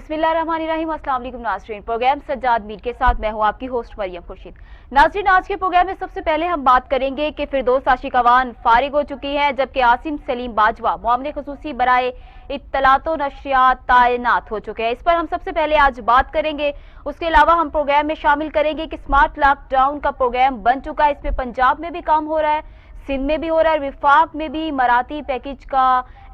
बिस्मिल्लाहिर्रहमानिर्रहीम। अस्सलाम वालेकुम नाज़रीन। प्रोग्राम सज्जाद मीर के साथ मैं हूं आपकी होस्ट मरियम खुर्शीद। नाज़रीन, आज के प्रोग्राम में सबसे पहले हम बात करेंगे कि फिरदौस आशिकवान फारिग हो चुकी हैं, जबकि आसिम सलीम बाजवा मामले खुसूसी बराए इत्तलात व नशरियात तैनात हो चुके हैं। इस पर हम सबसे पहले आज बात करेंगे। उसके अलावा हम प्रोग्राम में शामिल करेंगे कि स्मार्ट लॉकडाउन का प्रोग्राम बन चुका है, इसमें पंजाब में भी काम हो रहा है, सिंध में भी हो रहा है, विफाक में भी मराठी पैकेज का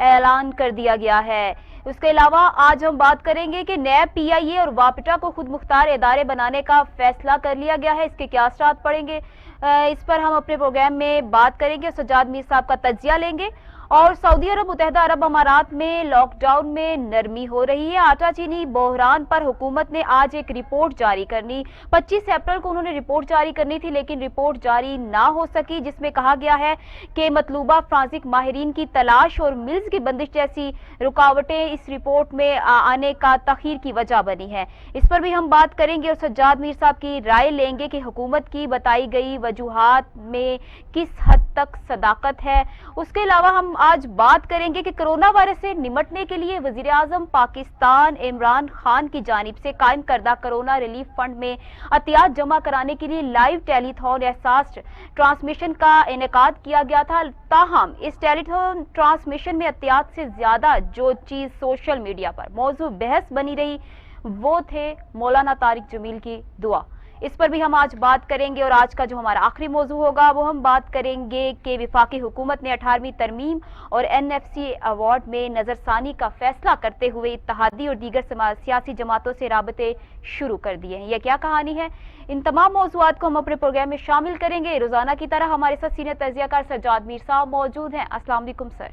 ऐलान कर दिया गया है। उसके अलावा आज हम बात करेंगे कि नैब, पीआईए और वापटा को खुद मुख्तार इदारे बनाने का फैसला कर लिया गया है, इसके क्या असरात पड़ेंगे, इस पर हम अपने प्रोग्राम में बात करेंगे। सज्जाद मीर साहब का तज्जिया लेंगे। और सऊदी अरब, मुत्तहिदा अरब अमारात में लॉकडाउन में नरमी हो रही है। आटा चीनी बहरान पर हुकूमत ने आज एक रिपोर्ट जारी करनी, 25 अप्रैल को उन्होंने रिपोर्ट जारी करनी थी, लेकिन रिपोर्ट जारी ना हो सकी, जिसमें कहा गया है कि मतलूबा फ्रांसिक माहिरीन की तलाश और मिल्स की बंदिश जैसी रुकावटें इस रिपोर्ट में आने का तखीर की वजह बनी है। इस पर भी हम बात करेंगे और सज्जाद मीर साहब की राय लेंगे कि हुकूमत की बताई गई वजूहात में किस हद तक सदाकत है। उसके अलावा हम आज बात करेंगे कि कोरोना वायरस से निमटने के लिए वजीर आजम पाकिस्तान इमरान खान की जानिब से कायम करदा कोरोना रिलीफ फंड में अतियात जमा कराने के लिए लाइव टेलीथॉन एहसास ट्रांसमिशन का इनेकाद किया गया था। ताहम इस टेलीथॉन ट्रांसमिशन में अतियात से ज्यादा जो चीज सोशल मीडिया पर मौजू बहस बनी रही वो थे मौलाना तारिक जमील की दुआ। इस पर भी हम आज बात करेंगे। और आज का जो हमारा आखिरी मौजू होगा वो हम बात करेंगे कि विफाकी हुकूमत ने 18वीं तरमीम और NFC अवार्ड में नजरसानी का फैसला करते हुए इत्तेहादी और दीगर सियासी जमातों से राबते शुरू कर दिए हैं। यह क्या कहानी है? इन तमाम मौजूआत को हम अपने प्रोग्राम में शामिल करेंगे। रोजाना की तरह हमारे साथ सीनियर तजियाकार सज्जाद मीर साहब मौजूद हैं। अस्सलाम वालेकुम सर।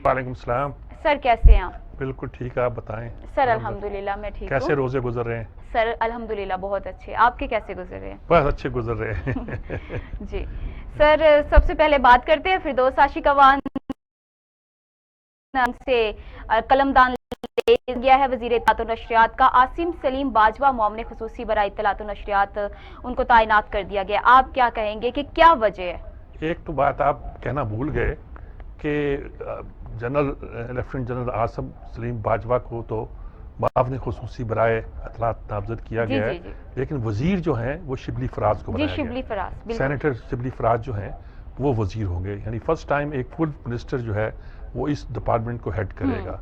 वालेकुम सलाम। सर कैसे हैं आप? बिल्कुल ठीक है, आप बताएं। सर अल्हम्दुलिल्लाह मैं ठीक हूँ। कैसे रोजे गुजर रहे हैं? सर अल्हम्दुलिल्लाह बहुत अच्छे। आपके कैसे गुजर रहे हैं? बस अच्छे गुजर रहे हैं। जी सर, सबसे पहले बात करते हैं फिरदौस आशिकवान से कलमदान ले गया है वजीर इत्तलात व नशरियात का। आसिम सलीम बाजवा मामले खुसूसी बराए इत्तलात व नशरियात उनको तैनात कर दिया गया। आप क्या कहेंगे कि क्या वजह है? एक तो बात आप कहना भूल गए कि लेफ्टिनेंट जनरल आसिम सलीम बाजवा को तो मामले खुसूसी बराए इत्तलात नामजद किया गया है, लेकिन वजीर जो हैं वो शिबली फराज को बनाया गया। सेनेटर शिबली फराज जो हैं वो वजीर होंगे, यानी फर्स्ट टाइम एक फुल मिनिस्टर जो है वो इस डिपार्टमेंट को हेड करेगा।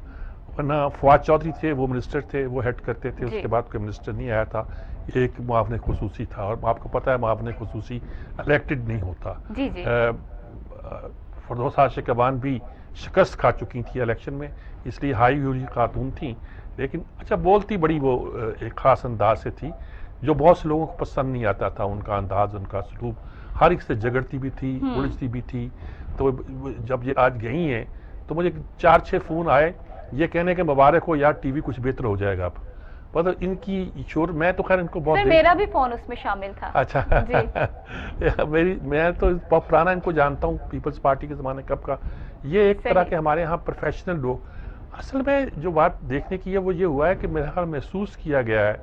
वरना फवाद चौधरी थे, वो मिनिस्टर थे, वो हेड करते थे, उसके बाद कोई मिनिस्टर नहीं आया था। एक मुआवने खुसूसी था और आपको पता है मुआवने खुसूसी इलेक्टेड नहीं होता। फिरदौस आशिकवान भी शिकस्त खा चुकी थी इलेक्शन में, इसलिए हाई हुई खातून थी, लेकिन अच्छा बोलती बड़ी वो एक ख़ास अंदाज से थी जो बहुत से लोगों को पसंद नहीं आता था। उनका अंदाज, उनका सलूक, हर एक से झगड़ती भी थी, उलझती भी थी। तो जब ये आज गई हैं तो मुझे 4-6 फ़ोन आए ये कहने के मुबारक हो यार, टीवी कुछ बेहतर हो जाएगा अब। मतलब इनकी शोर, मैं तो खैर इनको बहुत मेरा भी फोन उसमें शामिल था। अच्छा मैं तो बहुत पुराना इनको जानता हूँ, पीपल्स पार्टी के ज़माने कब का। ये एक तरह के हमारे यहाँ प्रोफेशनल लोग। असल में जो बात देखने की है वो ये हुआ है कि मेरे ख्याल महसूस किया गया है,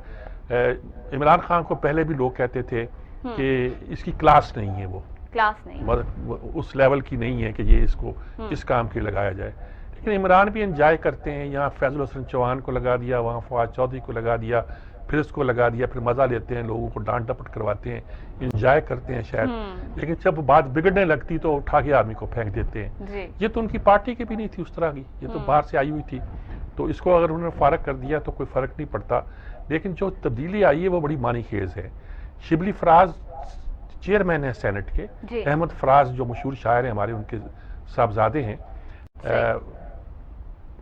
इमरान खान को पहले भी लोग कहते थे कि इसकी क्लास नहीं है, वो क्लास नहीं, मतलब उस लेवल की नहीं है कि ये इसको इस काम के लगाया जाए। लेकिन इमरान भी एंजॉय करते हैं, यहाँ फैजुल हसन चौहान को लगा दिया, वहाँ फवाद चौधरी को लगा दिया, फिर इसको लगा दिया, फिर मज़ा लेते हैं, लोगों को डांट डपट करवाते हैं, एंजॉय करते हैं शायद। लेकिन जब बात बिगड़ने लगती तो उठा के आदमी को फेंक देते हैं। ये तो उनकी पार्टी की भी नहीं थी उस तरह की, ये तो बाहर से आई हुई थी। तो इसको अगर उन्होंने फारग कर दिया तो कोई फ़र्क नहीं पड़ता। लेकिन जो तब्दीली आई है वो बड़ी मानी खेज है। शिबली फराज चेयरमैन है सेनेट के, अहमद फराज जो मशहूर शायर हैं हमारे, उनके साहबजादे हैं,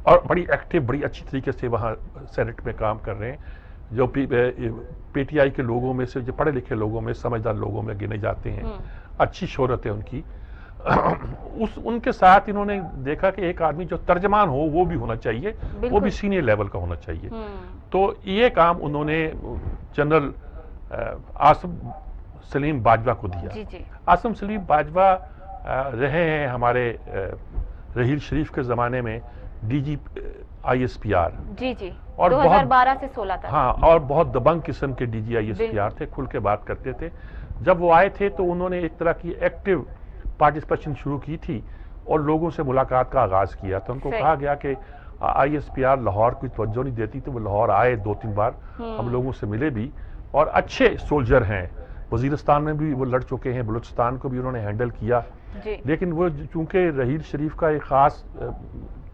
और बड़ी एक्टिव, बड़ी अच्छी तरीके से वहाँ सेनेट में काम कर रहे हैं। जो PTI के लोगों में से, जो पढ़े लिखे लोगों में, समझदार लोगों में गिने जाते हैं, अच्छी शोहरत है उनकी। उनके साथ इन्होंने देखा कि एक आदमी जो तर्जमान हो वो भी होना चाहिए, वो भी सीनियर लेवल का होना चाहिए। तो ये काम उन्होंने जनरल आसिम सलीम बाजवा को दिया। आसिम सलीम बाजवा रहे हैं हमारे रहील शरीफ के ज़माने में DG ISPR। और 2012 से 16 तक। हाँ, और बहुत दबंग किस्म के DG ISPR थे, खुल के बात करते थे। जब वो आए थे तो उन्होंने एक तरह की एक्टिव पार्टिसिपेशन शुरू की थी और लोगों से मुलाकात का आगाज़ किया। तो उनको कहा गया कि ISPR लाहौर कोई तवज्जो नहीं देती, तो वो लाहौर आए 2-3 बार, हम लोगों से मिले भी, और अच्छे सोल्जर हैं। वजीरिस्तान में भी वो लड़ चुके हैं, बलूचिस्तान को भी उन्होंने हैंडल किया। लेकिन वो चूंकि रहील शरीफ का एक ख़ास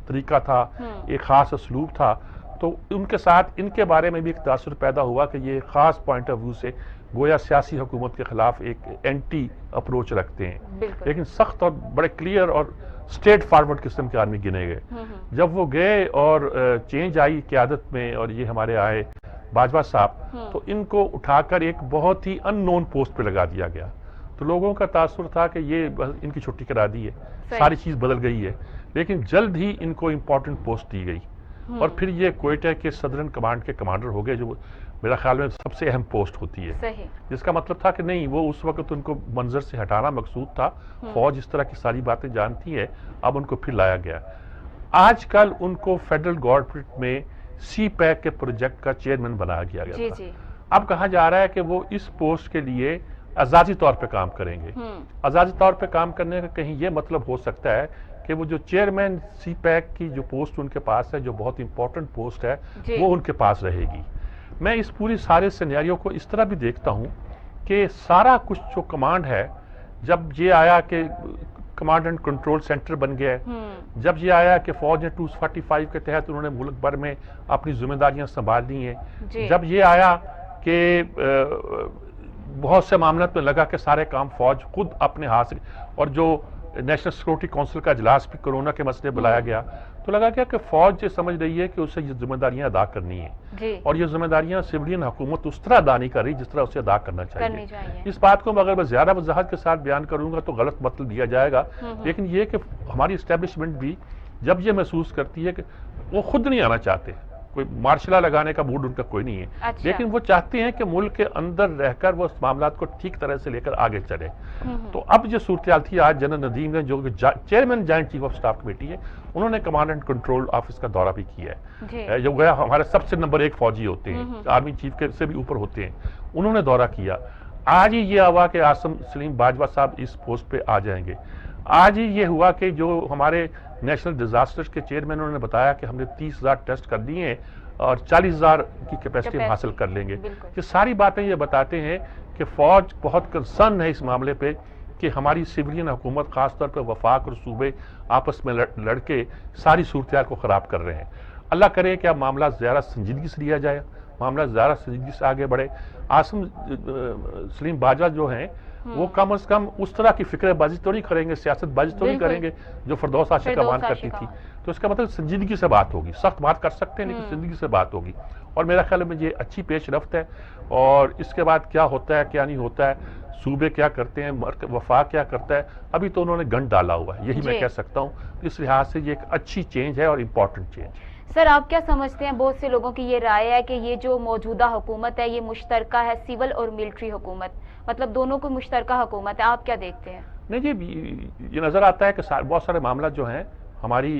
तरीका था, एक ख़ास असलूब था, तो उनके साथ इनके बारे में भी एक तासुर पैदा हुआ कि ये ख़ास पॉइंट ऑफ व्यू से गोया सियासी हुकूमत के खिलाफ एक एंटी अप्रोच रखते हैं। लेकिन सख्त और बड़े क्लियर और स्ट्रेट फॉरवर्ड किस्म के आदमी गिने गए। जब वो गए और चेंज आई क़यादत में और ये हमारे आए बाजवा साहब, तो इनको उठाकर एक बहुत ही अननोन पोस्ट पे लगा दिया गया। तो लोगों का तासुर था कि ये इनकी छुट्टी करा दी है, सारी चीज़ बदल गई है। लेकिन जल्द ही इनको इम्पोर्टेंट पोस्ट दी गई और फिर ये क्वेटा के सदरन कमांड के कमांडर हो गए, जो मेरा ख्याल में सबसे अहम पोस्ट होती है। जिसका मतलब था कि नहीं, वो उस वक्त उनको मंजर से हटाना मकसूद था। फौज इस तरह की सारी बातें जानती है, अब उनको फिर लाया गया। आजकल उनको फेडरल गवर्नमेंट में CPAC के प्रोजेक्ट का चेयरमैन बनाया गया था। अब कहा जा रहा है कि वो इस पोस्ट के लिए आज़ादी तौर पे काम करेंगे। आज़ादी तौर पे काम करने का कहीं ये मतलब हो सकता है कि वो जो चेयरमैन CPAC की जो पोस्ट उनके पास है, जो बहुत इंपॉर्टेंट पोस्ट है, वो उनके पास रहेगी। मैं इस पूरी सारे सिनेरियो को इस तरह भी देखता हूँ कि सारा कुछ जो कमांड है, जब ये आया कि कमांड एंड कंट्रोल सेंटर बन गया है, जब ये आया कि फौज ने 245 के तहत उन्होंने मुल्क भर में अपनी जिम्मेदारियां संभाल ली हैं, जब ये आया कि बहुत से मामलों में लगा कि सारे काम फौज खुद अपने हाथ से, और जो नेशनल सिक्योरिटी काउंसिल का इजलास भी कोरोना के मसले बुलाया गया, तो लगा गया कि फौज ये समझ रही है कि उसे ये जिम्मेदारियां अदा करनी है, और ये जिम्मेदारियां सिविलियन हुकूमत उस तरह अदा नहीं कर रही जिस तरह उसे अदा करना चाहिए। इस बात को अगर मैं ज्यादा वजाहत के साथ बयान करूंगा तो गलत मतलब दिया जाएगा, लेकिन ये कि हमारी इस्टेब्लिशमेंट भी जब ये महसूस करती है कि वो खुद नहीं आना चाहते, कोई मार्शला लगाने का मूड उनका कोई नहीं है, लेकिन वो चाहते हैं कि मुल्क के अंदर रहकर वो मामला को ठीक तरह से लेकर आगे चले। तो अब जो सूरत थी, आज जनरल नदीम ने, जो chairman joint chief of staff committee है, उन्होंने कमांड एंड कंट्रोल ऑफिस का दौरा भी किया है, जो गया हमारे सबसे नंबर 1 फौजी होते हैं, आर्मी चीफ के से भी ऊपर होते हैं, उन्होंने दौरा किया। आज ही ये हुआ कि आसिम सलीम बाजवा साहब इस पोस्ट पे आ जाएंगे। आज ही ये हुआ कि जो हमारे नेशनल डिजास्टर्स के चेयरमैन, उन्होंने बताया कि हमने 30,000 टेस्ट कर दिए हैं और 40,000 की कैपेसिटी हम हासिल कर लेंगे। ये सारी बातें ये बताते हैं कि फौज बहुत कंसर्न है इस मामले पे कि हमारी सिविलियन हुकूमत, खासतौर पर वफाक और सूबे आपस में लड़के सारी सूरत को ख़राब कर रहे हैं। अल्लाह करे कि अब मामला ज़्यादा संजीदगी से लिया जाए, मामला ज़्यादा संजीदगी से आगे बढ़े। आसिम सलीम बाजवा जो हैं, वो कम अज कम उस तरह की फिक्रबाजी तो नहीं करेंगे, सियासतबाजी तो नहीं करेंगे जो फिरदौस आशिक अमान करती थी। तो इसका मतलब जिंदगी से बात होगी, सख्त बात कर सकते हैं लेकिन जिंदगी से बात होगी, और मेरा ख्याल में ये अच्छी पेश रफ्त है। और इसके बाद क्या होता है क्या नहीं होता है, सूबे क्या करते हैं, वफाक क्या करता है, अभी तो उन्होंने गंढ डाला हुआ है, यही मैं कह सकता हूँ। इस लिहाज से ये एक अच्छी चेंज है और इम्पोर्टेंट चेंज। सर, आप क्या समझते हैं, बहुत से लोगों की ये राय है कि ये जो मौजूदा हुकूमत है ये मुश्तरका है, सिविल और मिलिट्री हुकूमत, मतलब दोनों को मुश्तरका हुकूमत है, आप क्या देखते हैं? नहीं जी, ये नजर आता है कि बहुत सारे मामला जो हैं हमारी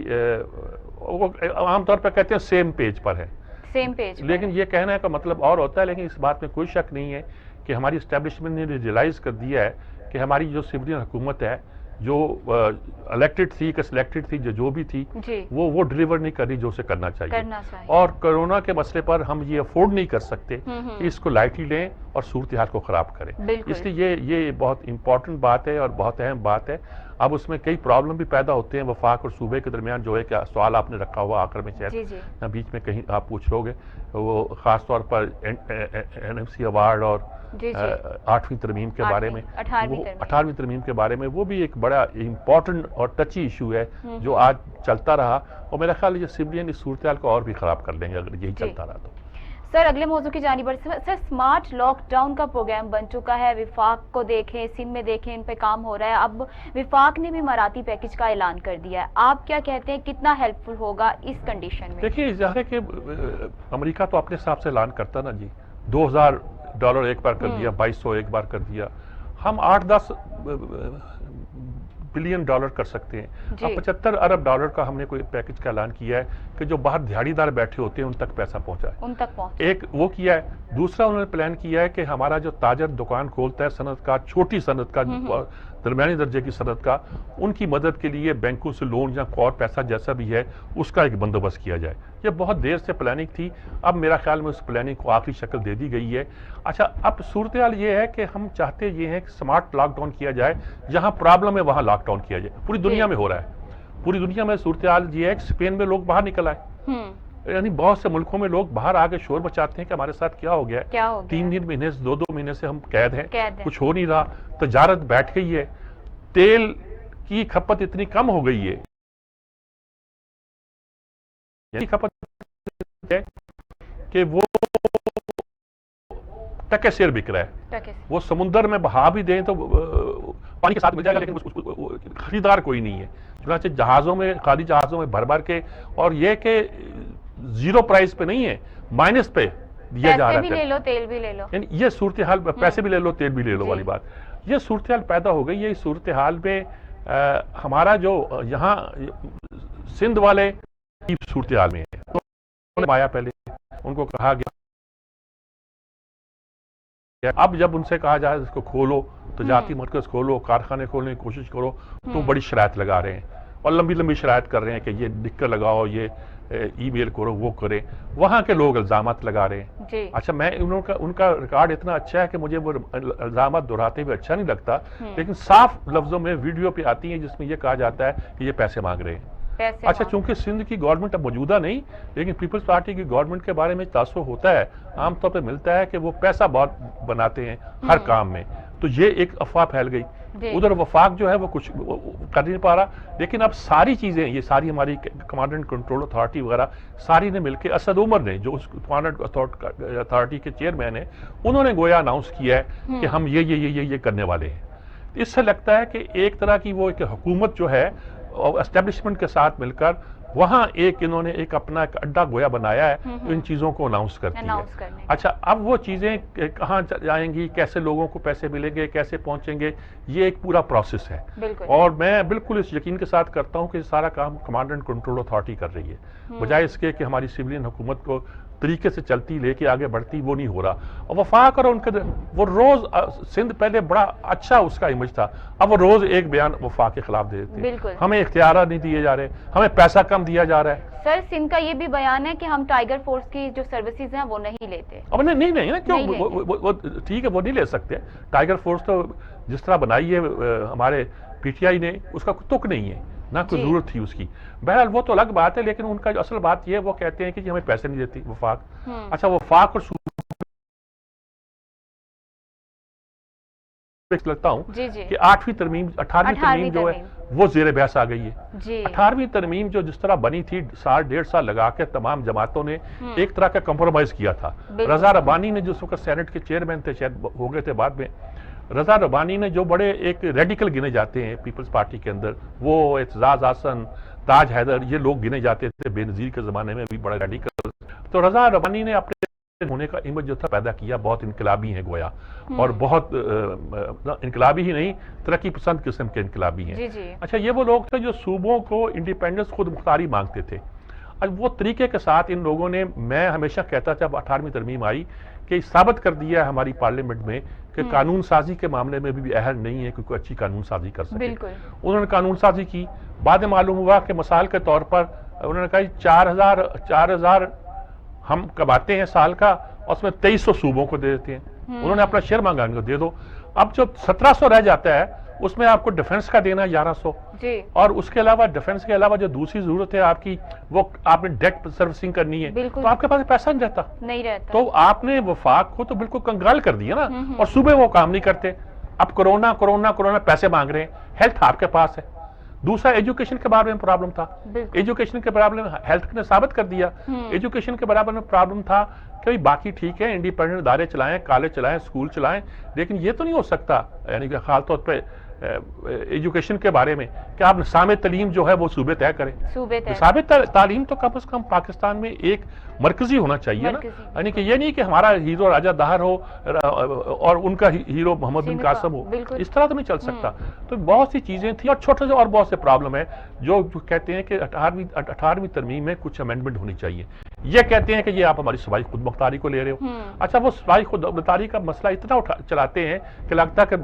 आमतौर पर कहते हैं सेम पेज पर है, सेम पेज, लेकिन ये कहने का मतलब और होता है। लेकिन इस बात में कोई शक नहीं है कि हमारी इस्टेब्लिशमेंट ने रियलाइज कर दिया है कि हमारी जो सिविलियन हुकूमत है, जो इलेक्टेड थी कि सिलेक्टेड थी, जो भी थी, वो डिलीवर नहीं कर रही जो उसे करना चाहिए। और कोरोना के मसले पर हम ये अफोर्ड नहीं कर सकते कि इसको लाइटली लें और सूरत हाल को ख़राब करें। इसलिए ये बहुत इंपॉर्टेंट बात है और बहुत अहम बात है। अब उसमें कई प्रॉब्लम भी पैदा होते हैं वफाक और सूबे के दरमियान, जो है क्या सवाल आपने रखा हुआ आखिर में, शायद बीच में कहीं आप पूछ लोगे, वो ख़ास तौर पर NMC अवार्ड और 8वीं तरमीम के बारे में, 18वीं तरमीम के बारे में, वो भी एक बड़ा इम्पोर्टेंट और टची इशू है जो आज चलता रहा, और मेरा ख्याल ये सिविलियन इस सूरत हाल को और भी ख़राब कर देंगे अगर यही चलता रहा तो। सर, अगले मौजू की जानिब बढ़ते। सर, स्मार्ट लॉकडाउन का प्रोग्राम बन चुका है, विफाक को देखें, सिंध में देखें, इन पे काम हो रहा है। अब विफाक ने भी मराठी पैकेज का ऐलान कर दिया है, आप क्या कहते हैं, कितना हेल्पफुल होगा इस कंडीशन में? देखिए, ज़ाहिर है कि अमेरिका तो अपने हिसाब से ऐलान करता ना जी, $2,000 एक बार कर दिया, 2,200 एक बार कर दिया। हम 8-10 बिलियन डॉलर कर सकते हैं। जी। अब 75 अरब डॉलर का हमने कोई पैकेज का ऐलान किया है कि जो बाहर दिहाड़ीदार बैठे होते हैं उन तक पैसा पहुंचाए, उन तक पहुंचे। एक वो किया है। दूसरा उन्होंने प्लान किया है कि हमारा जो ताजर दुकान खोलता है सनत का, छोटी सनत का, दरमियानी दर्जे की सनत का, उनकी मदद के लिए बैंकों से लोन या और पैसा जैसा भी है उसका एक बंदोबस्त किया जाए। ये बहुत देर से प्लानिंग थी, अब मेरा ख्याल में उस प्लानिंग को आखिरी शक्ल दे दी गई है। अच्छा, अब सूरत हाल ये है कि हम चाहते ये हैं कि स्मार्ट लॉकडाउन किया जाए, जहां प्रॉब्लम है वहां लॉकडाउन किया जाए। पूरी दुनिया में हो रहा है, पूरी दुनिया में सूरत हाल ये है कि स्पेन में लोग बाहर निकल आए, यानी बहुत से मुल्कों में लोग बाहर आके शोर मचाते हैं कि हमारे साथ क्या हो गया है। क्या हो गया? 3 महीने से 2 महीने से हम कैद हैं, कैद है। कुछ हो नहीं रहा, तजारत बैठ गई है, तेल की खपत इतनी कम हो गई है, यानी खपत है कि वो टके शेर बिक रहा है। वो समुंदर में बहा भी दें तो पानी के साथ मिल जाएगा, लेकिन खरीदार कोई नहीं है। चुनांचे जहाजों में, खाली जहाजों में भर भर के, और ये कि जीरो प्राइस पे नहीं है, माइनस पे दिया जा रहा है। पैसे भी ले लो, तेल भी ले लो, यानी ये सूरत हाल, पैसे भी ले लो तेल भी ले लो वाली बात, ये सूरत हाल पैदा हो गई है। इस सूरत हाल में हमारा जो यहाँ सिंध वाले सूरत हाल में है, तो उन्होंने आया पहले, उनको कहा गया, अब जब उनसे कहा जाए इसको खोलो, तजारती मरकज खोलो, कारखाने खोलने की कोशिश करो, तो बड़ी शराइत लगा रहे हैं और लंबी लंबी शराइत कर रहे हैं कि ये दिक्कत लगाओ, ये ईमेल करो, वो करें। वहां के लोग इल्जामात लगा रहे हैं जी। अच्छा, मैं उनका रिकॉर्ड इतना अच्छा है कि मुझे वो इल्जामात दोहराते हुए अच्छा नहीं लगता, लेकिन साफ लफ्जों में वीडियो पे आती है जिसमें यह कहा जाता है कि ये पैसे मांग रहे हैं। अच्छा, चूंकि सिंध की गवर्नमेंट अब मौजूदा नहीं, लेकिन पीपल्स पार्टी की गवर्नमेंट के बारे में तासुर होता है, आमतौर पर मिलता है कि वो पैसा बहुत बनाते हैं हर काम में, तो ये एक अफवाह फैल गई। उधर वफाक जो है वो कुछ कर नहीं पा रहा, लेकिन अब सारी चीजें, ये सारी हमारी कमांड एंड कंट्रोल अथॉरिटी वगैरह सारी ने मिलकर, असद उमर ने जो उस कमांड एंड अथॉरिटी के चेयरमैन है, उन्होंने गोया अनाउंस किया है कि हम ये करने वाले हैं। इससे लगता है कि एक तरह की वो एक हुकूमत जो है एस्टेब्लिशमेंट के साथ मिलकर वहां इन्होंने एक अपना एक अड्डा गोया बनाया है, इन चीजों को अनाउंस करती है। अच्छा, अब वो चीजें कहाँ जाएंगी, कैसे लोगों को पैसे मिलेंगे, कैसे पहुंचेंगे, ये एक पूरा प्रोसेस है। और मैं बिल्कुल इस यकीन के साथ करता हूं कि सारा काम कमांड एंड कंट्रोल अथॉरिटी कर रही है, बजाय इसके कि हमारी सिविलियन हुकूमत को तरीके से चलती लेके आगे बढ़ती, वो नहीं हो रहा। और वफाक और उनके वो रोज सिंध पहले बड़ा अच्छा उसका इमेज था, अब वो रोज एक बयान वफाक के खिलाफ दे देते हैं, हमें इख्तियार नहीं दिए जा रहे, हमें पैसा कम दिया जा रहा है। सर, सिंध का ये भी बयान है कि हम टाइगर फोर्स की जो सर्विसेज हैं वो नहीं लेते। अब नहीं ना, क्यों? वो ठीक है, वो नहीं ले सकते। टाइगर फोर्स तो जिस तरह बनाई है हमारे पीटीआई ने, उसका तुक नहीं है, ना कोई जरूरत थी उसकी। बहरहाल वो तो अलग बात है, लेकिन उनका जो असल बात ये है, वो कहते हैं कि हमें पैसे नहीं देती वफाक। अच्छा, वफाक और लगता हूँ कि 18वीं तरमीम जो है वो जेर बहस आ गई है। 18वीं तरमीम जो जिस तरह बनी थी, 1.5 साल लगा के तमाम जमातों ने एक तरह का कंप्रोमाइज किया था। रजा रब्बानी ने जिस वक्त सेनेट के चेयरमैन थे, शायद हो गए थे बाद में, रजा रब्बानी ने जो बड़े एक रेडिकल गिने जाते हैं पीपल्स पार्टी के अंदर, वो एतजाज आसन, ताज हैदर, ये लोग गिने जाते थे बेनजीर के जमाने में भी, बड़ा रेडिकल। तो रजा रब्बानी ने अपने होने का इमेज जो था पैदा किया, बहुत इनकलाबी है गोया, और बहुत इनकलाबी ही नहीं, तरक्की पसंद किस्म के इनकलाबी हैं। अच्छा, ये वो लोग थे जो सूबों को इंडिपेंडेंस खुद मुख्तारी मांगते थे। अब वो तरीके के साथ इन लोगों ने, मैं हमेशा कहता था जब 18वीं तरमीम आई कि साबित कर दिया है हमारी पार्लियामेंट में कि कानून साजी के मामले में भी अहल नहीं है कि कोई अच्छी कानून साजी कर सके। उन्होंने कानून साजी की, बाद में मालूम हुआ कि मिसाल के तौर पर उन्होंने कहा 4,000 हम कमाते हैं साल का, और उसमें 2300 सूबों को दे देते हैं। उन्होंने अपना शेयर मांगा, दे दो। अब जो 1700 रह जाता है उसमें आपको डिफेंस का देना है 1100 जी। और उसके अलावा डिफेंस के अलावा जो दूसरी जरूरत है आपकी, वो आपने डेट सर्विसिंग करनी है, तो आपके पास पैसा नहीं रहता। तो आपने वफाक को तो बिल्कुल कंगाल कर दिया ना, और सुबह वो काम नहीं करते। अब कोरोना पैसे मांग रहे हैं, हेल्थ आपके पास है। दूसरा, एजुकेशन के बारे में प्रॉब्लम था, एजुकेशन के बराबर में हेल्थ ने साबित कर दिया। एजुकेशन के बराबर में प्रॉब्लम था कि बाकी ठीक है, इंडिपेंडेंट इदारे चलाएं, कॉलेज चलाएं, स्कूल चलाएं, लेकिन ये तो नहीं हो सकता, यानी कि खास तौर पे एजुकेशन के बारे में कि आप निज़ाम तलीम जो है वो सूबे तय करें। निज़ाम तालीम तो कम से कम पाकिस्तान में एक मरकजी होना चाहिए ना, यानी कि ये नहीं कि हमारा हीरो राजा दाहर हो और उनका हीरो मोहम्मद बिन कासिम हो, इस तरह तो नहीं चल सकता। तो बहुत सी चीजें थी और छोटे से और बहुत से प्रॉब्लम है जो कहते हैं कि 18वीं तरमीम में कुछ अमेंडमेंट होनी चाहिए। ये कहते हैं कि ये आप हमारी सूबाई खुद मुख्तारी को ले रहे हो। अच्छा, वो सूबाई खुद मुख्तारी का मसला इतना चलाते हैं कि लगता है कि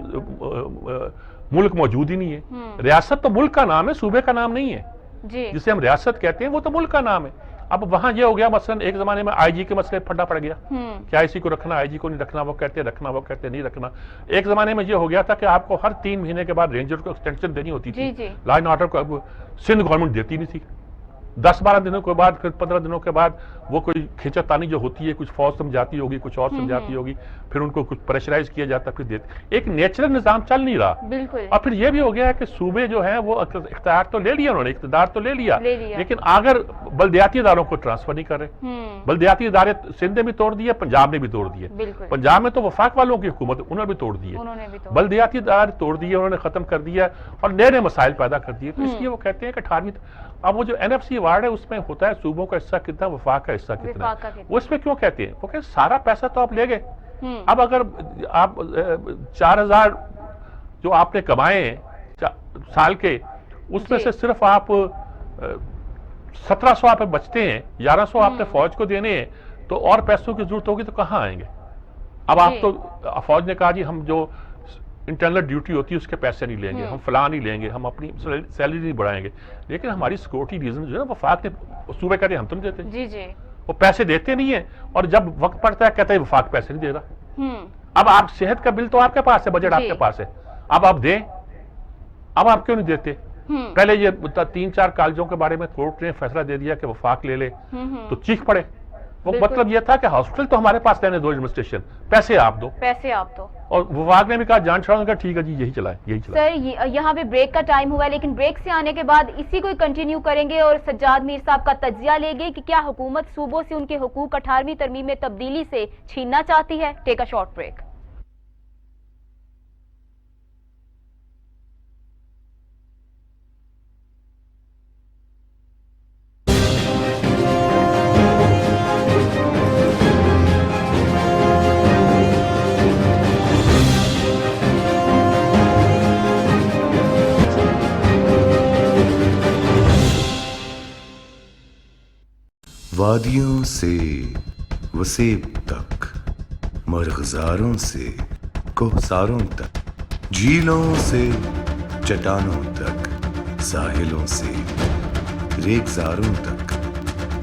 मुल्क मौजूद ही नहीं है। रियासत तो मुल्क का नाम है, सूबे का नाम नहीं है। जिसे हम रियासत कहते हैं वो तो मुल्क का नाम है। अब वहां ये हो गया, मसलन एक जमाने में आईजी के मसले फटा पड़ गया, क्या इसी को रखना, आईजी को नहीं रखना, वो कहते रखना, वो कहते नहीं रखना। एक जमाने में ये हो गया था कि आपको हर 3 महीने के बाद रेंजर को एक्सटेंशन देनी होती थी, लॉ एंड ऑर्डर को सिंध गवर्नमेंट देती नहीं थी। 10-12 दिनों के बाद, फिर 15 दिनों के बाद वो कोई खींचातानी जो होती है, कुछ फौज समझाती होगी, कुछ और समझाती होगी, फिर उनको कुछ प्रेशराइज किया जाता, फिर देते। एक नेचुरल निजाम चल नहीं रहा। बिल्कुल। और फिर ये भी हो गया है कि सूबे जो है वो इख्तियार तो ले लिया उन्होंने, इख्तियार तो ले लिया, लेकिन अगर बल्दियाती इदारों को ट्रांसफर नहीं कर रहे। बल्दियाती इदारे सिंध ने भी तोड़ दिए, पंजाब ने भी तोड़ दिए। पंजाब में तो वफाक वालों की हुकूमत, उन्होंने भी तोड़ दिए, बल्दियाती इदारे तोड़ दिए उन्होंने, खत्म कर दिया और नए नए मसाइल पैदा कर दिए। तो इसलिए वो कहते हैं कि 18वीं, अब वो जो NFC अवार्ड है उसमें होता है सूबों का हिस्सा कितना, वफाक का हिस्सा कितना, वो इसमें क्यों कहते हैं? वो कहते सारा पैसा तो आप ले गए, अब अगर आप 4000 जो आपने कमाए हैं साल के, उसमें से सिर्फ आप 1700 आप बचते हैं, 1100 आपने फौज को देने हैं, तो और पैसों की जरूरत होगी तो कहाँ आएंगे? अब आप तो, फौज ने कहा जी हम जो इंटरनल ड्यूटी होती है उसके पैसे नहीं लेंगे, हम फलां नहीं लेंगे, हम अपनी सैलरी नहीं बढ़ाएंगे, लेकिन हमारी सिक्योरिटी रीजन जो है वफाक ने सूबे कहते हैं हम तो नहीं देते। जी। वो पैसे देते नहीं है और जब वक्त पड़ता है कहता है वफाक पैसे नहीं दे रहा। अब आप सेहत का बिल तो आपके पास है, बजट आपके पास है, अब आप दें, अब आप क्यों नहीं देते? पहले ये 3-4 कॉलेजों के बारे में कोर्ट ने फैसला दे दिया कि वफाक ले ले, तो चीख पड़े। वो मतलब ये था कि हॉस्पिटल तो हमारे पास रहने दो, एडमिनिस्ट्रेशन पैसे आप दो, और वफाक ने भी कहा जान छुड़ाने का, ठीक है जी यही चलाए, यही चलाए। सर यहाँ पे ब्रेक का टाइम हुआ है, लेकिन ब्रेक से आने के बाद इसी को कंटिन्यू करेंगे और सज्जाद मीर साहब का तज्जिया लेंगे कि क्या हुकूमत सूबों से उनके हुकूक 18वीं तरमीम में तब्दीली से छीनना चाहती है। Take a short break. वादियों से वसेब तक, मरग़ज़ारों से कोहसारों तक, झीलों से चट्टानों तक, साहिलों से रेगिस्तानों तक,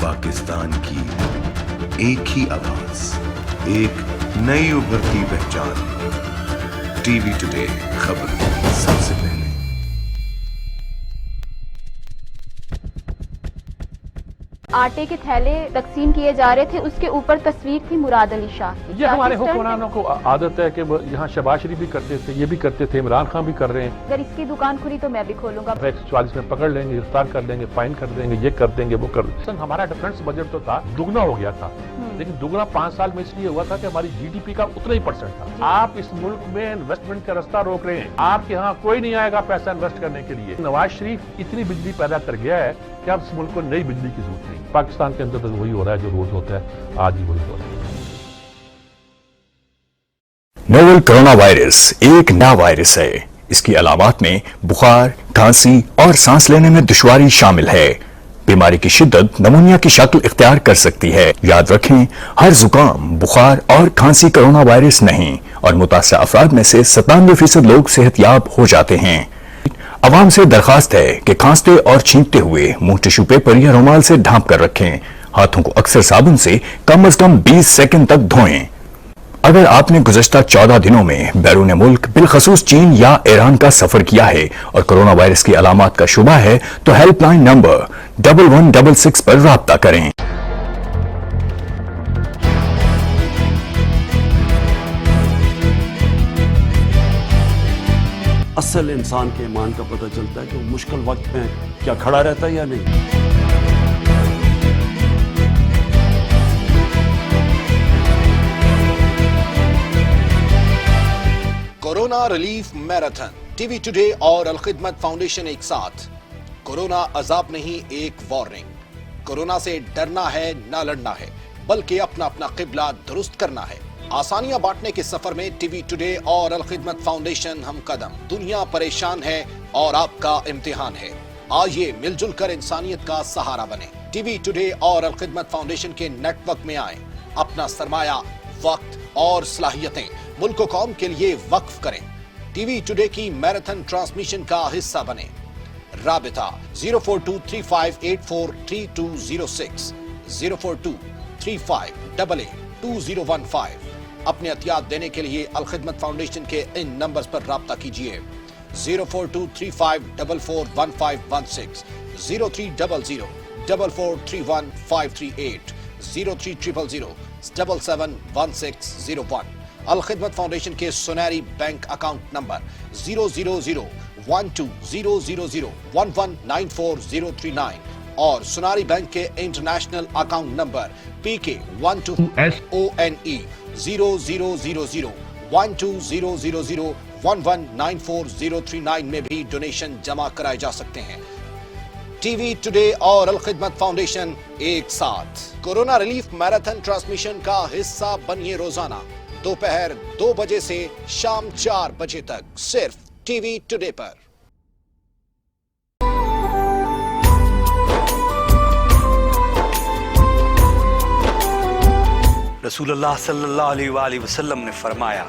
पाकिस्तान की एक ही आवाज, एक नई उभरती पहचान। टीवी टुडे खबर सबसे पहले। आटे के थैले तकसीम किए जा रहे थे, उसके ऊपर तस्वीर थी मुराद अली शाह की। ये हमारे हुक्मरानों को आदत है कि यहाँ शहबाज शरीफ भी करते थे, ये भी करते थे, इमरान खान भी कर रहे हैं। अगर इसकी दुकान खुली तो मैं भी खोलूंगा। 144 में पकड़ लेंगे, गिरफ्तार कर लेंगे, फाइन कर देंगे, ये कर देंगे, वो कर देंगे। हमारा डिफेंस बजट तो था, दुगना हो गया था, लेकिन दुगना 5 साल में इसलिए हुआ था कि हमारी GDP का उतना ही % था। आप इस मुल्क में इन्वेस्टमेंट का रास्ता रोक रहे हैं, आपके यहाँ कोई नहीं आएगा पैसा इन्वेस्ट करने के लिए। नवाज शरीफ इतनी बिजली पैदा कर गया है कि अब इस मुल्क को नई बिजली की जरूरत नहीं। पाकिस्तान के अंदर तो वही हो रहा है जो रोज होता है, आज ही वही हो रहा है। नोवेल कोरोना वायरस एक नया वायरस है। इसकी अलामात में बुखार, खांसी और सांस लेने में दुश्वारी शामिल है। बीमारी की शिद्दत नमूनिया की शक्ल इख्तियार कर सकती है। याद रखें, हर जुकाम, बुखार और खांसी कोरोना वायरस नहीं, और मुतासिर अफराद में से 97% लोग सेहतयाब हो जाते हैं। अवाम से दरखास्त है कि खांसते और छींकते हुए मुंह टिश्यू पेपर या रुमाल से ढांप कर रखें। हाथों को अक्सर साबुन से कम अज कम 20 सेकंड तक धोएं। अगर आपने गुज़श्ता 14 दिनों में बैरून मुल्क बिलखसूस चीन या ईरान का सफर किया है और कोरोना वायरस की अलामात का शुबा है तो हेल्पलाइन नंबर 1166 पर राब्ता करें। असल इंसान के ईमान का पता चलता है कि वो मुश्किल वक्त में क्या खड़ा रहता है या नहीं। Corona relief marathon TV today और अलखिदमत फाउंडेशन एक साथ। कोरोना अजाब नहीं, एक वार्निंग। कोरोना से डरना है, ना लड़ना है, बल्कि अपना अपना किबला दुरुस्त करना है। आसानियां बांटने के सफर में टीवी टुडे और अलखिदमत फाउंडेशन हम कदम। दुनिया परेशान है और आपका इम्तिहान है। आइए मिलजुल कर इंसानियत का सहारा बने। टीवी टुडे और अलखिदमत फाउंडेशन के नेटवर्क में आए। अपना सरमाया, वक्त और सलाहियतें मुल्क कौम के लिए वक्फ करें। टीवी टुडे की मैराथन ट्रांसमिशन का हिस्सा बने। राबिता 04235843206, 04235882015। अपने अतियात देने के लिए अलखिदमत फाउंडेशन के इन नंबर्स पर राब्ता कीजिए। 04235441516, 03004431 03000771601। अलखिदमत फाउंडेशन के सुनहरी बैंक अकाउंट नंबर 000120000119439 और सुनारी बैंक के इंटरनेशनल अकाउंट नंबर PK12SONE 0001200119439 में भी डोनेशन जमा कराए जा सकते हैं। टीवी टुडे और अलखिदमत फाउंडेशन एक साथ। कोरोना रिलीफ मैराथन ट्रांसमिशन का हिस्सा बनिए रोजाना दोपहर 2 बजे से शाम 4 बजे तक, सिर्फ टीवी टुडे पर। रसूलुल्लाह सल्लल्लाहु अलैहि वसल्लम ने फरमाया,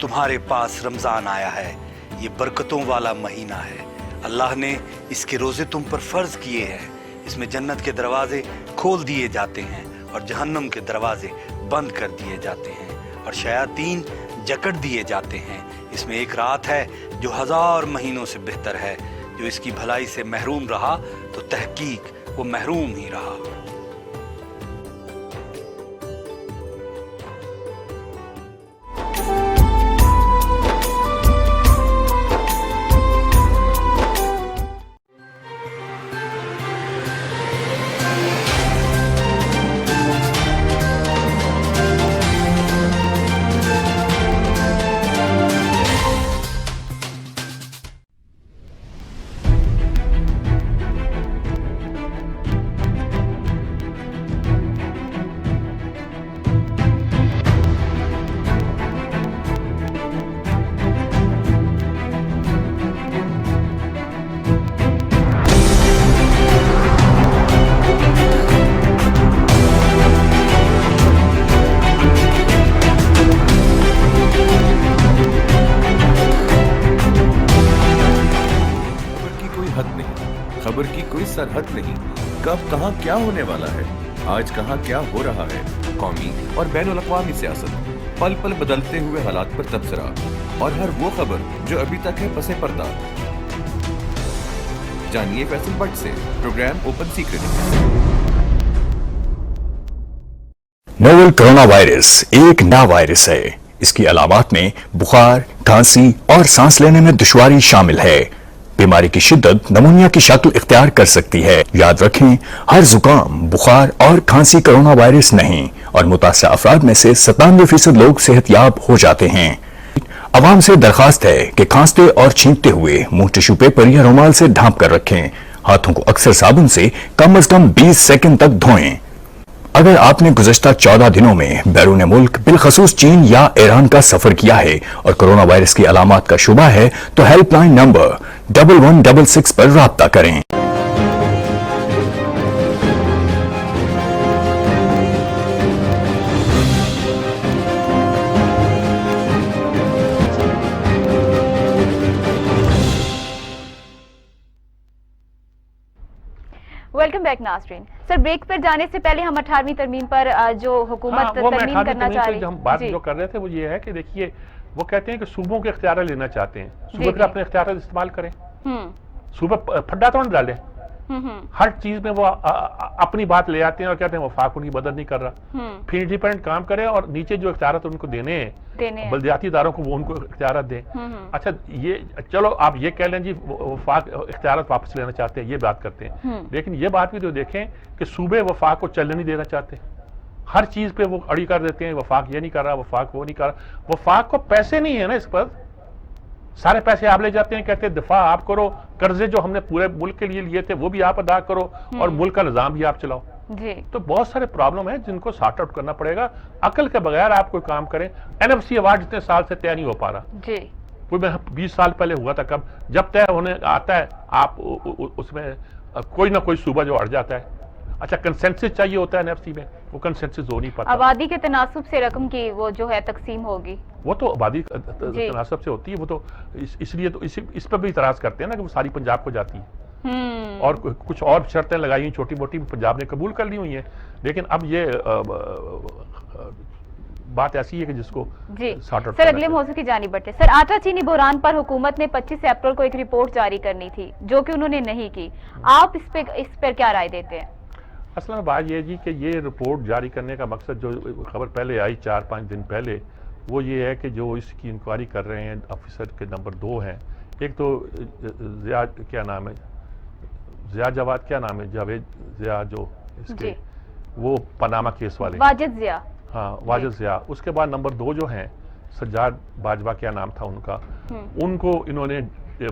तुम्हारे पास रमजान आया है, ये बरकतों वाला महीना है। अल्लाह ने इसके रोजे तुम पर फर्ज किए हैं। इसमें जन्नत के दरवाजे खोल दिए जाते हैं और जहन्नम के दरवाजे बंद कर दिए जाते हैं और शयातीन जकड़ दिए जाते हैं। इसमें एक रात है जो 1000 महीनों से बेहतर है। जो इसकी भलाई से महरूम रहा तो तहकीक वो महरूम ही रहा। खबर की कोई सरहद नहीं। कब कहां क्या होने वाला है, आज कहां क्या हो रहा है। कौमी और बैनुल अक़वामी सियासत, पल पल बदलते हुए हालात पर तबसरा और हर वो खबर जो अभी तक है पसे पर्दा। जानिए फैसल भट्ट से program open secret. Novel corona virus एक नया वायरस है। इसकी अलामात में बुखार, खांसी और सांस लेने में दुश्वारी शामिल है। बीमारी की शिद्दत नमूनिया की शक्ल इख्तियार कर सकती है। याद रखें, हर जुकाम, बुखार और खांसी कोरोना वायरस नहीं और मुतासरा अफराद में से 97% लोग सेहतयाब हो जाते हैं। अवाम से दरखास्त है कि खांसते और छींकते हुए मुंह टिश्यू पेपर या रुमाल से ढांप कर रखें। हाथों को अक्सर साबुन से कम से कम 20 सेकंड तक धोएं। अगर आपने गुज़श्ता 14 दिनों में बैरून मुल्क बिलखसूस चीन या ईरान का सफर किया है और कोरोना वायरस की अलामात का शुबा है तो हेल्पलाइन नंबर 1166 पर राब्ता करें। वेलकम बैक नाज़रीन। सर, ब्रेक पर जाने से पहले हम 18वीं तरमीम पर जो हुकूमत तरमीम करना चाह रही है, हम बात जो कर रहे थे वो ये है कि देखिए, वो कहते हैं कि सूबों के इख्तियार लेना चाहते हैं, सूबे फिर अपने इख्तियार इस्तेमाल करें। सूबे फड्डा तो नहीं डालें। हर चीज में वो अपनी बात ले आते हैं और कहते हैं वफाक उनकी मदद नहीं कर रहा। फिर इंडिपेंडेंट काम करें और नीचे जो इख्तियार उनको देने हैं बल्दियाती इदारों को, वो उनको इख्तियार दें। अच्छा, ये चलो आप ये कह लें जी वफाक इख्तियार वापस लेना चाहते हैं, ये बात करते हैं, लेकिन ये बात भी तो देखें कि सूबे वफाक को चलने नहीं देना चाहते। हर चीज पे वो अड़ी कर देते हैं, वफाक ये नहीं कर रहा, वफाक वो नहीं कर रहा। वफाक को पैसे नहीं है ना इस पर, सारे पैसे आप ले जाते हैं, कहते हैं दिफा आप करो, कर्जे जो हमने पूरे मुल्क के लिए लिए थे वो भी आप अदा करो और मुल्क का निजाम भी आप चलाओ। जी। तो बहुत सारे प्रॉब्लम है जिनको सॉर्ट आउट करना पड़ेगा। अकल के बगैर आप कोई काम करें। NFC अवार्ड इतने साल से तय नहीं हो पा रहा। जी। कोई 20 साल पहले हुआ था, कब जब तय होने आता है आप उसमें कोई ना कोई सूबा जो अड़ जाता है। अच्छा, कंसेंसस चाहिए होता है NFC में, वो कंसेंसस हो नहीं पाता। आबादी के तनासुब से रकम की वो जो है तकसीम होगी, वो तो आबादी तनासब से होती है। वो तो इसलिए तो इस पर भी इतराज करते हैं ना कि वो सारी पंजाब को जाती है। और कुछ और शर्तें लगाई हुई छोटी मोटी पंजाब ने कबूल कर ली हुई हैं, लेकिन अब ये बात ऐसी है कि जिसको सॉर्ट आउट। सर अगले मौजू की जानिब बढ़ते। सर आटा चीनी बहरान पर हुकूमत ने 25 अप्रैल को एक रिपोर्ट जारी करनी थी जो कि उन्होंने नहीं की। आप इस पर क्या राय देते हैं? असल में बात यह जी कि ये रिपोर्ट जारी करने का मकसद, जो खबर पहले आई 4-5 दिन पहले, वो ये है कि जो इसकी इंक्वायरी कर रहे हैं ऑफिसर के नंबर 2 हैं। एक तो क्या नाम है, जिया जवाद, क्या नाम है, जावेद जिया, जो इसके वो पनामा केस वाले, वाजिद जिया। हाँ, वाजिद जिया। उसके बाद नंबर 2 जो हैं सज्जाद बाजवा, क्या नाम था उनका, उनको इन्होंने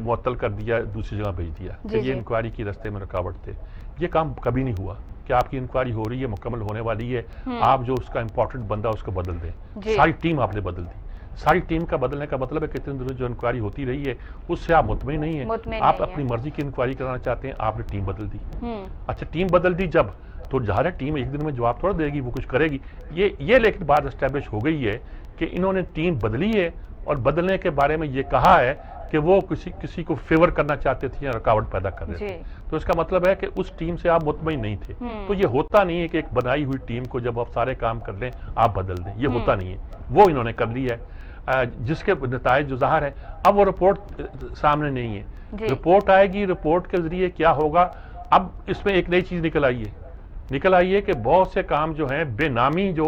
मुअत्तल कर दिया, दूसरी जगह भेज दिया कि ये इंक्वायरी की रास्ते में रुकावट थे। ये काम कभी नहीं हुआ कि आपकी इंक्वायरी हो रही है, मुकम्मल होने वाली है, आप जो उसका इंपॉर्टेंट बंदा उसको बदल दें। सारी टीम आपने बदल दी। सारी टीम का बदलने का मतलब है कि इतने दिनों जो इंक्वायरी होती रही है उससे आप मुतमईन नहीं है, आप अपनी मर्जी की इंक्वायरी कराना चाहते हैं, आपने टीम बदल दी। अच्छा, टीम बदल दी जब, तो जहाँ टीम एक दिन में जवाब थोड़ा देगी, वो कुछ करेगी। ये लेकिन बात एस्टेब्लिश हो गई है कि इन्होंने टीम बदली है और बदलने के बारे में ये कहा है कि वो किसी को फेवर करना चाहते थे या रुकावट पैदा कर रहे थे। तो इसका मतलब है कि उस टीम से आप मुतमईन नहीं थे। तो ये होता नहीं है कि एक बनाई हुई टीम को जब आप सारे काम कर लें आप बदल दें, ये होता नहीं है। वो इन्होंने कर ली है, जिसके नताइज जो ज़ाहिर है। अब वो रिपोर्ट सामने नहीं है, रिपोर्ट आएगी, रिपोर्ट के जरिए क्या होगा। अब इसमें एक नई चीज़ निकल आई है कि बहुत से काम जो हैं, बेनामी जो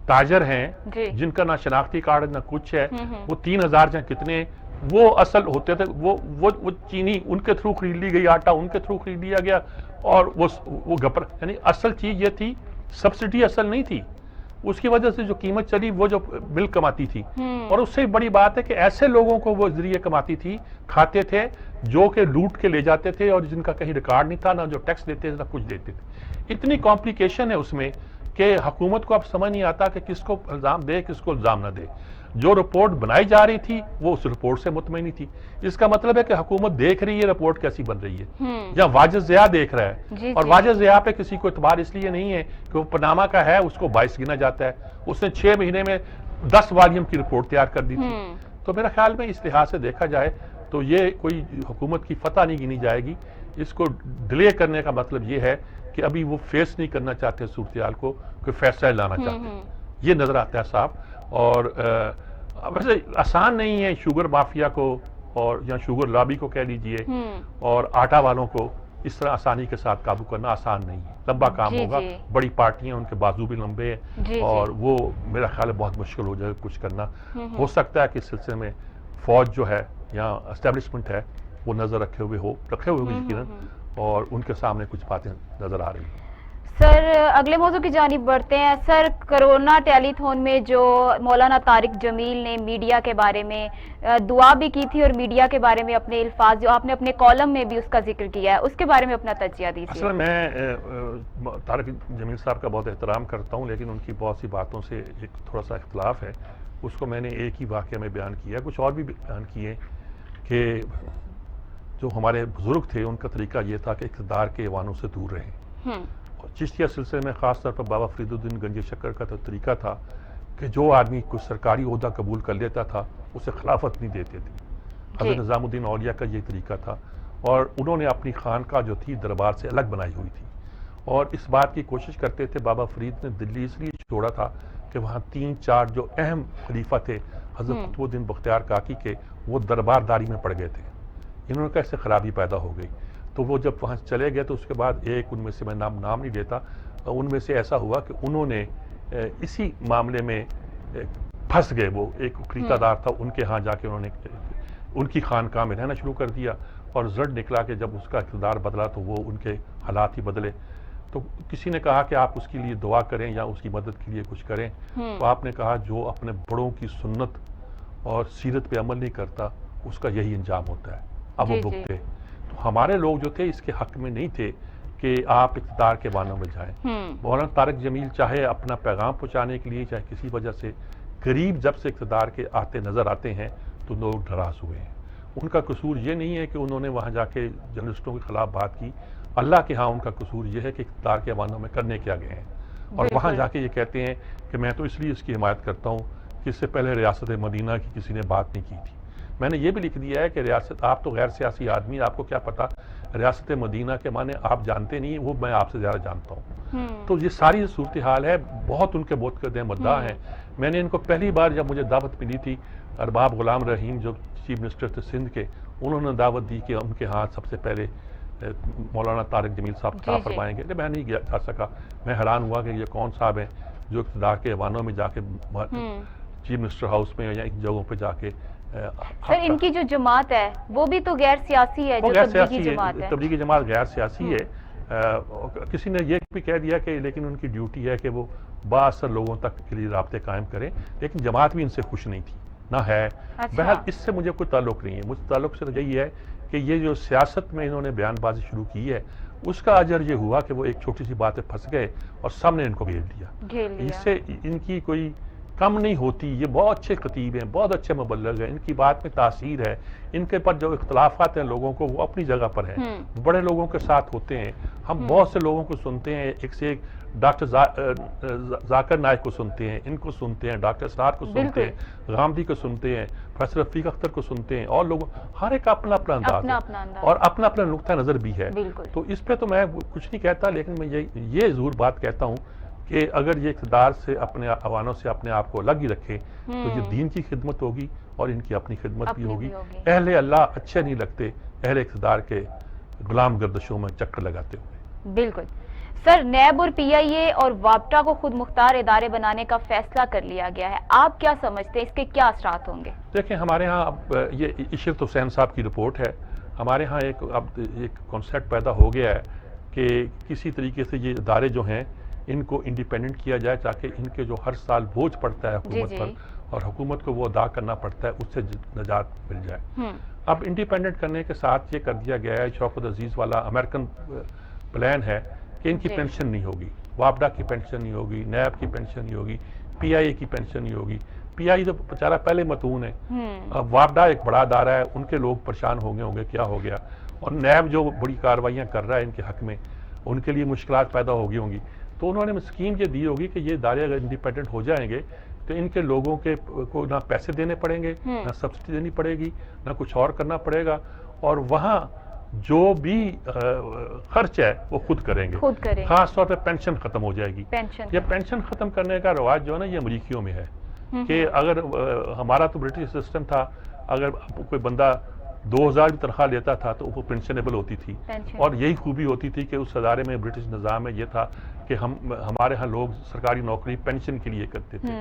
ताजर हैं जिनका ना शनाख्ती कार्ड ना कुछ है, वो 3000 या कितने, वो असल होते थे, वो चीनी उनके थ्रू खरीद ली गई, आटा उनके थ्रू खरीद लिया गया, और वो गपर, यानी असल चीज ये थी, सब्सिडी असल नहीं थी। उसकी वजह से जो कीमत चली वो जो मिल्क कमाती थी। और उससे बड़ी बात है कि ऐसे लोगों को वो जरिए कमाती थी, खाते थे, जो कि लूट के ले जाते थे और जिनका कहीं रिकॉर्ड नहीं था, ना जो टैक्स देते थे ना कुछ देते थे। इतनी कॉम्प्लिकेशन है उसमें कि हुकूमत को अब समझ नहीं आता कि किसको इल्ज़ाम दे, किसको इल्ज़ाम ना दे। जो रिपोर्ट बनाई जा रही थी वो उस रिपोर्ट से मुतमईन थी। इसका मतलब है कि हुकूमत देख रही है रिपोर्ट कैसी बन रही है, या वाजिद जिया देख रहा है। और वाजिद जिया पे किसी को इतबार इसलिए नहीं है कि वो पनामा का है, उसको 22 गिना जाता है। उसने 6 महीने में 10 वॉल्यूम की रिपोर्ट तैयार कर दी थी। तो मेरा ख्याल में इस लिहाज से देखा जाए तो ये कोई हुकूमत की फतह नहीं गिनी जाएगी। इसको डिले करने का मतलब ये है कि अभी वो फेस नहीं करना चाहते सूरत-ए-हाल को, कोई फैसला लाना चाहते हैं, ये नजर आता है साहब। और वैसे आसान नहीं है शुगर माफिया को और या शुगर लॉबी को कह लीजिए और आटा वालों को इस तरह आसानी के साथ काबू करना आसान नहीं है, लंबा काम होगा। बड़ी पार्टियां, उनके बाजू भी लंबे हैं और वो मेरा ख्याल है बहुत मुश्किल हो जाएगा कुछ करना। हो सकता है कि इस सिलसिले में फौज जो है या एस्टेब्लिशमेंट है वो नजर रखे हुए यकीनन, और उनके सामने कुछ बातें नजर आ रही हैं। सर अगले मौजू की जानिब बढ़ते हैं। सर कोरोना टेलीथॉन में जो मौलाना तारिक जमील ने मीडिया के बारे में दुआ भी की थी और मीडिया के बारे में अपने अल्फाज जो आपने अपने कॉलम में भी उसका जिक्र किया है, उसके बारे में अपना तज्जिया दीजिए। असल मैं तारिक जमील साहब का बहुत एहतराम करता हूँ, लेकिन उनकी बहुत सी बातों से एक थोड़ा सा इख्तलाफ है। उसको मैंने एक ही वाक़या में बयान किया, कुछ और भी बयान किए कि जो हमारे बुजुर्ग थे उनका तरीका ये था कि इक़्तिदार के ऐवानों से दूर रहें। चिश्तिया सिलसिले में ख़ास तौर पर बाबा फरीदुद्दीन गंज शक्कर का तो तरीका था कि जो आदमी कुछ सरकारी ओहदा कबूल कर लेता था उसे खिलाफत नहीं देते थे। हज़रत निज़ामुद्दीन औलिया का ये तरीका था, और उन्होंने अपनी खानका जो थी दरबार से अलग बनाई हुई थी, और इस बात की कोशिश करते थे। बाबा फरीद ने दिल्ली इसलिए छोड़ा था कि वहाँ 3-4 जो अहम खलीफा थे हज़रत कुतुबुद्दीन बख्तियार काकी के, वो दरबारदारी में पड़ गए थे। इन्होंने कैसे खराबी पैदा हो गई, तो वो जब वहाँ चले गए तो उसके बाद एक उनमें से, मैं नाम नहीं लेता, उनमें से ऐसा हुआ कि उन्होंने इसी मामले में फंस गए। वो एक खरीदादार था, उनके यहाँ जाके उन्होंने उनकी खानकाह में रहना शुरू कर दिया, और रिजल्ट निकला कि जब उसका इक़्तिदार बदला तो वो उनके हालात ही बदले। तो किसी ने कहा कि आप उसके लिए दुआ करें या उसकी मदद के लिए कुछ करें, तो आपने कहा जो अपने बड़ों की सुन्नत और सीरत पे अमल नहीं करता उसका यही अंजाम होता है, अब वो जी, जी। भुगते। तो हमारे लोग जो थे इसके हक में नहीं थे कि आप इक़्तिदार के बानों में जाएं। मौलाना तारिक जमील चाहे अपना पैगाम पहुंचाने के लिए, चाहे किसी वजह से करीब जब से इक़्तिदार के आते नज़र आते हैं तो लोग नाराज़ हुए हैं। उनका कसूर ये नहीं है कि उन्होंने वहाँ जाके जर्नलिस्टों के खिलाफ बात की, अल्लाह के यहाँ उनका कसूर ये है कि इक़्तिदार के बानों में करने क्या गए हैं और वहाँ बिल्कुल। जाके ये कहते हैं कि मैं तो इसलिए इसकी हिमायत करता हूँ कि इससे पहले रियासत मदीना की किसी ने बात नहीं की थी। मैंने ये भी लिख दिया है कि रियासत, आप तो गैर सियासी आदमी, आपको क्या पता रियासत मदीना के माने आप जानते नहीं, वो मैं आपसे ज़्यादा जानता हूँ। तो ये सारी सूरत हाल है, बहुत उनके बहुत करदे मद्दा हैं। मैंने इनको पहली बार जब मुझे दावत मिली थी, अरबाब गुलाम रहीम जो चीफ मिनिस्टर थे सिंध के, उन्होंने दावत दी कि उनके हाथ सबसे पहले मौलाना तारिक जमील साहब क्या फरमाएंगे, लेकिन मैं नहीं जा सका। मैं हैरान हुआ कि ये कौन साहब हैं जो इक़्तिदार के ऐवानों में जाके चीफ मिनिस्टर हाउस में या इन जगहों पे जाके सर इनकी जो जमात है वो भी तो गैर सियासी है, जो तबलीगी जमात है। तबलीगी जमात गैर सियासी है। किसी ने ये भी कह दिया कि लेकिन उनकी ड्यूटी है कि वो बाअसर लोगों तक के लिए राब्ते कायम करें, लेकिन जमात भी इनसे खुश नहीं थी, ना है। बहरहाल इससे मुझे कोई ताल्लुक नहीं है, मुझे ताल्लुक सिर्फ यही है कि ये जो सियासत में इन्होंने बयानबाजी शुरू की है उसका अजर ये हुआ कि वो एक छोटी सी बात पे फंस गए और सबने इनको घेर लिया। इससे इनकी कोई कम नहीं होती। ये बहुत अच्छे खतीब हैं, बहुत अच्छे मुबल्लिग हैं, इनकी बात में तासीर है। इनके पर जो इख्तलाफात हैं लोगों को, वो अपनी जगह पर हैं, बड़े लोगों के साथ होते हैं। हम बहुत से लोगों को सुनते हैं, एक से एक डॉक्टर जाकिर नाइक को सुनते हैं, इनको सुनते हैं, डॉक्टर सरार को सुनते हैं, गामदी को सुनते हैं, प्रोफेसर रफीक अख्तर को सुनते हैं, और लोग हर एक का अपना अपना अंदाज है और अपना अपना नुक्ता नज़र भी है। तो इस पे तो मैं कुछ नहीं कहता, लेकिन मैं ये ज़रूर बात कहता हूँ कि अगर ये इक़्तिदार से अपने अवानों से अपने आप को अलग ही रखे तो ये दीन की खिदमत होगी और इनकी अपनी खिदमत भी होगी। अहले अल्लाह अच्छे नहीं लगते अहले इक़्तिदार के गुलाम गर्दशों में चक्कर लगाते हुए। बिल्कुल सर, नैब और पीआईए और वापटा को खुद मुख्तार इदारे बनाने का फैसला कर लिया गया है, आप क्या समझते हैं, इसके क्या असरात होंगे? देखें, हमारे यहाँ अब ये इशरत हुसैन साहब की रिपोर्ट है, हमारे यहाँ एक कॉन्सेप्ट पैदा हो गया है कि किसी तरीके से ये इदारे जो हैं इनको इंडिपेंडेंट किया जाए ताकि इनके जो हर साल बोझ पड़ता है हुकूमत पर और हुकूमत को वो अदा करना पड़ता है, उससे निजात मिल जाए। अब इंडिपेंडेंट करने के साथ ये कर दिया गया है, शौकत अजीज़ वाला अमेरिकन प्लान है कि इनकी पेंशन नहीं होगी, वापडा की पेंशन नहीं होगी, नैब की पेंशन नहीं होगी, पीआईए की पेंशन नहीं होगी। पीआईए तो बेचारा पहले मतून है, अब वापडा एक बड़ा अदारा है, उनके लोग परेशान होंगे क्या हो गया, और नैब जो बड़ी कार्रवाइयाँ कर रहा है इनके हक में, उनके लिए मुश्किलात पैदा होंगी। तो उन्होंने स्कीम ये दी होगी कि ये इदारे अगर इंडिपेंडेंट हो जाएंगे तो इनके लोगों के को ना पैसे देने पड़ेंगे, ना सब्सिडी देनी पड़ेगी, ना कुछ और करना पड़ेगा, और वहाँ जो भी खर्च है वो खुद करेंगे। खास तौर पे पेंशन खत्म हो जाएगी। ये पेंशन खत्म करने का रवाज जो है ना, ये अमरीकियों में है कि अगर हमारा तो ब्रिटिश सिस्टम था, अगर कोई बंदा 2000 की तनख्वाह लेता था तो वो पेंशनेबल होती थी, और यही खूबी होती थी कि उस अदारे में ब्रिटिश निज़ाम में ये था कि हमारे यहाँ लोग सरकारी नौकरी पेंशन के लिए करते थे।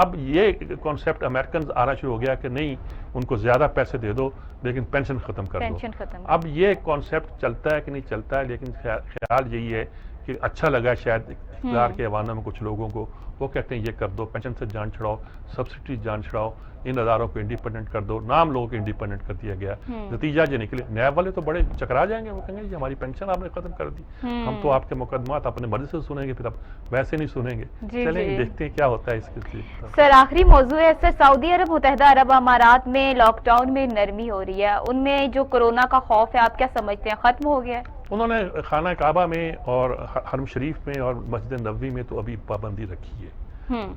अब ये कॉन्सेप्ट अमेरिकन आना शुरू हो गया कि नहीं, उनको ज़्यादा पैसे दे दो लेकिन पेंशन ख़त्म कर दो। अब ये कॉन्सेप्ट चलता है कि नहीं चलता है, लेकिन ख्याल यही है कि अच्छा लगा शायद इक़्तिदार के ऐवानों में कुछ लोगों को, वो कहते हैं ये कर दो, पेंशन से जान छुड़ाओ, सब्सिडी जान छुड़ाओ, इन अदारों को इंडिपेंडेंट कर दो, नाम लोगों को इंडिपेंडेंट कर दिया गया। नतीजा ये निकले, नैब वाले तो बड़े चकरा जाएंगे, वो कहेंगे ये हमारी पेंशन आपने खत्म कर दी, हम तो आपके मुकदमात अपने मर्जी से सुनेंगे, फिर अब वैसे नहीं सुनेंगे। चलेंगे, देखते हैं क्या होता है इसके। सर आखिरी मौजू है सर, सऊदी अरब, मुत्तहिदा अरब अमारात में लॉकडाउन में नरमी हो रही है, उनमें जो कोरोना का खौफ है आप क्या समझते हैं, खत्म हो गया है? उन्होंने खाना काबा में और हरम शरीफ में और मस्जिद नबवी में तो अभी पाबंदी रखी है,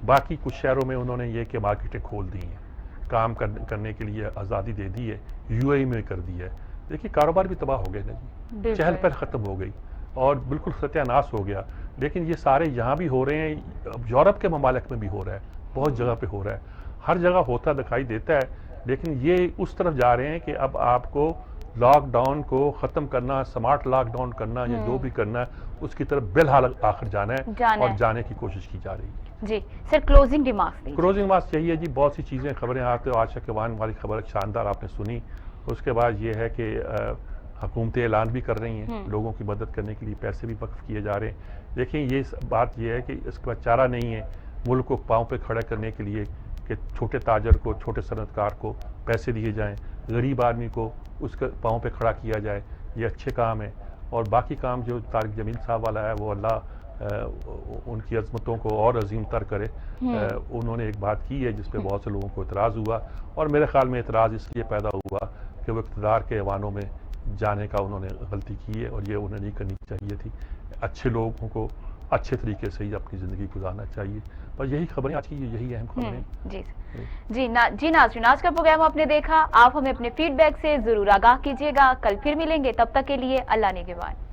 बाकी कुछ शहरों में उन्होंने ये कि मार्केटें खोल दी हैं, काम करने के लिए आज़ादी दे दी है, यूएई में कर दी है। देखिए कारोबार भी तबाह हो गए ना जी, चहल पहल ख़त्म हो गई और बिल्कुल सत्यानाश हो गया। लेकिन ये सारे यहाँ भी हो रहे हैं, अब यूरोप के ममालिक में भी हो रहा है, बहुत जगह पे हो रहा है, हर जगह होता दिखाई देता है। लेकिन ये उस तरफ जा रहे हैं कि अब आपको लॉकडाउन को ख़त्म करना, स्मार्ट लॉकडाउन करना या जो भी करना है उसकी तरफ बिलहाल आखिर जाना है और जाने की कोशिश की जा रही है। जी sir, closing remarks. Closing remarks यही है जी, बहुत सी चीज़ें खबरें आते हो, आशा के वान वाली खबर शानदार आपने सुनी, उसके बाद ये है कि हुकूमतें ऐलान भी कर रही हैं, लोगों की मदद करने के लिए पैसे भी वक्फ किए जा रहे हैं। देखिए ये बात ये है कि इसका चारा नहीं है मुल्क को पाँव पे खड़ा करने के लिए कि छोटे ताजर को, छोटे सनतकार को पैसे दिए जाएं, गरीब आदमी को उसके पाँव पे खड़ा किया जाए, ये अच्छे काम है। और बाकी काम जो तारिक जमील साहब वाला है वो अल्लाह उनकी अजमतों को और अजीम तर करे। उन्होंने एक बात की है जिस पे बहुत से लोगों को इतराज़ हुआ, और मेरे ख्याल में इतराज़ इसलिए पैदा हुआ कि वो इक़्तिदार के ऐवानों में जाने का उन्होंने गलती की है, और ये उन्हें नहीं करनी चाहिए थी। अच्छे लोगों को अच्छे तरीके से ही अपनी ज़िंदगी गुजारना चाहिए। पर यही खबरें आज की, यही अहम खबरें। जी नाज़रीन, आज का प्रोग्राम आपने देखा। आप हमें अपने फीडबैक से जरूर आगाह कीजिएगा। कल फिर मिलेंगे, तब तक के लिए अल्लाह ने के बाद।